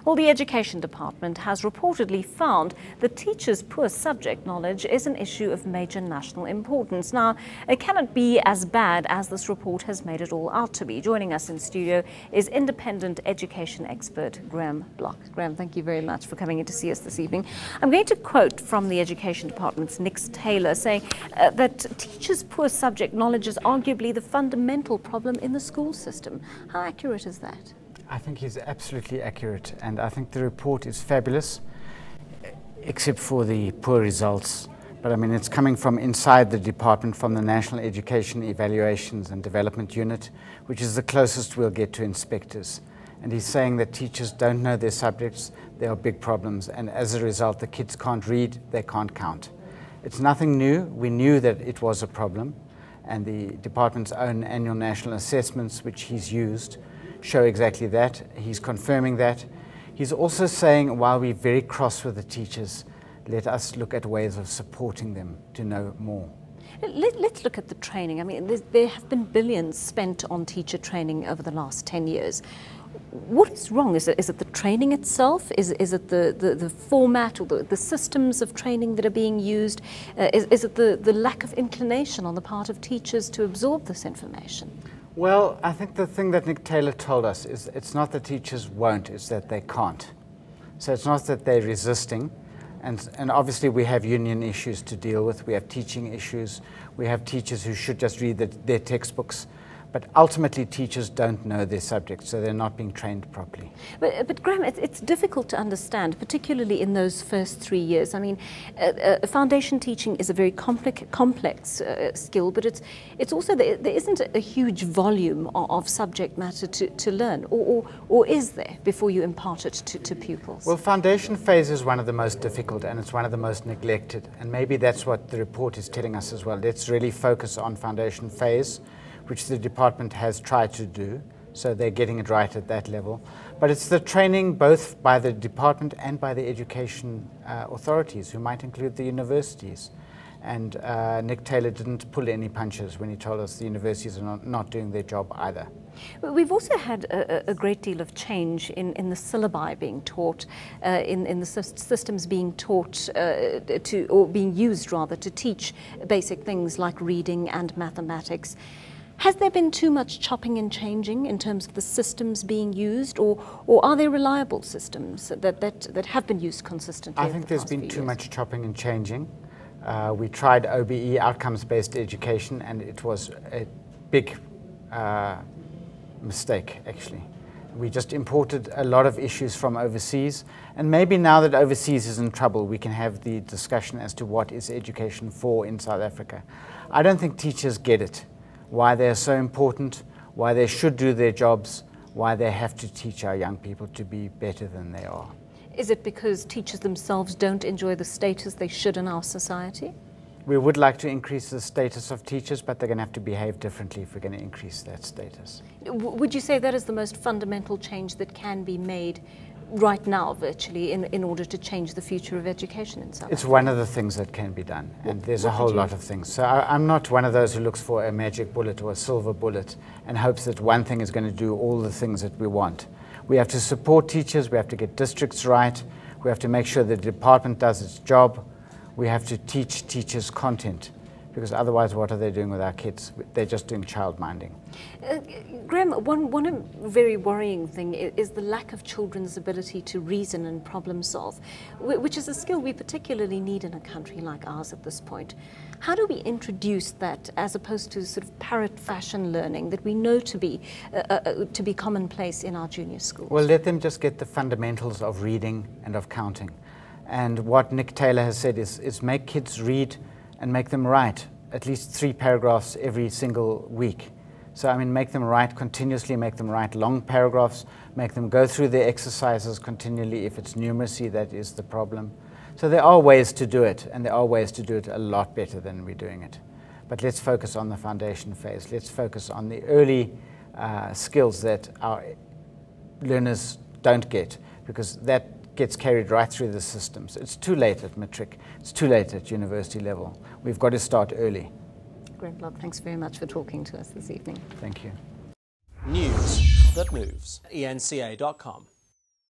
Well, the Education Department has reportedly found that teachers' poor subject knowledge is an issue of major national importance. Now, it cannot be as bad as this report has made it all out to be. Joining us in studio is independent education expert Graeme Bloch. Graeme, thank you very much for coming in to see us this evening. I'm going to quote from the Education Department's Nick Taylor saying that teachers' poor subject knowledge is arguably the fundamental problem in the school system. How accurate is that? I think he's absolutely accurate, and I think the report is fabulous, except for the poor results. But I mean, it's coming from inside the department, from the National Education Evaluations and Development Unit, which is the closest we'll get to inspectors. And he's saying that teachers don't know their subjects, there are big problems, and as a result, the kids can't read, they can't count. It's nothing new. We knew that it was a problem, and the department's own annual national assessments, which he's used, show exactly that. He's confirming that. He's also saying, while we're very cross with the teachers, let us look at ways of supporting them to know more. Let's look at the training. I mean, there have been billions spent on teacher training over the last 10 years. What is wrong? Is it the training itself? Is it the format or the systems of training that are being used? Is it the lack of inclination on the part of teachers to absorb this information? Well, I think the thing that Nick Taylor told us is it's not that teachers won't, it's that they can't. So it's not that they're resisting, and obviously we have union issues to deal with, we have teaching issues, we have teachers who should just read their textbooks, but ultimately teachers don't know their subject, so they're not being trained properly. But Graeme, it's difficult to understand, particularly in those first 3 years. I mean, foundation teaching is a very complex skill, but it's also, there isn't a huge volume of subject matter to learn, or is there, before you impart it to pupils? Well, foundation phase is one of the most difficult, and it's one of the most neglected, and maybe that's what the report is telling us as well. Let's really focus on foundation phase, which the department has tried to do, so they're getting it right at that level. But it's the training both by the department and by the education authorities, who might include the universities. And Nick Taylor didn't pull any punches when he told us the universities are not doing their job either. We've also had a great deal of change in the syllabi being taught, in the systems being taught or being used rather, to teach basic things like reading and mathematics. Has there been too much chopping and changing in terms of the systems being used, or are there reliable systems that have been used consistently? I think there's been too much chopping and changing. We tried OBE, outcomes-based education, and it was a big mistake, actually. We just imported a lot of issues from overseas, and maybe now that overseas is in trouble, we can have the discussion as to what is education for in South Africa. I don't think teachers get it, why they're so important, why they should do their jobs, why they have to teach our young people to be better than they are. Is it because teachers themselves don't enjoy the status they should in our society? We would like to increase the status of teachers, but they're going to have to behave differently if we're going to increase that status. Would you say that is the most fundamental change that can be made right now, virtually, in order to change the future of education in South Africa? It's one of the things that can be done, and there's a whole lot of things. So I'm not one of those who looks for a magic bullet or a silver bullet and hopes that one thing is going to do all the things that we want. We have to support teachers, we have to get districts right, we have to make sure the department does its job, we have to teach teachers content, because otherwise what are they doing with our kids? They're just doing child minding. Graeme, one very worrying thing is the lack of children's ability to reason and problem solve, which is a skill we particularly need in a country like ours at this point. How do we introduce that, as opposed to sort of parrot fashion learning that we know to be commonplace in our junior schools? Well, let them just get the fundamentals of reading and of counting. And what Nick Taylor has said is make kids read and make them write at least 3 paragraphs every single week. So, I mean, make them write continuously, make them write long paragraphs, make them go through their exercises continually if it's numeracy that is the problem. So there are ways to do it, and there are ways to do it a lot better than we're doing it. But let's focus on the foundation phase. Let's focus on the early skills that our learners don't get, because that gets carried right through the systems. It's too late at matric. It's too late at university level. We've got to start early. Graeme Bloch, thanks very much for talking to us this evening. Thank you. News that moves. eNCA.com.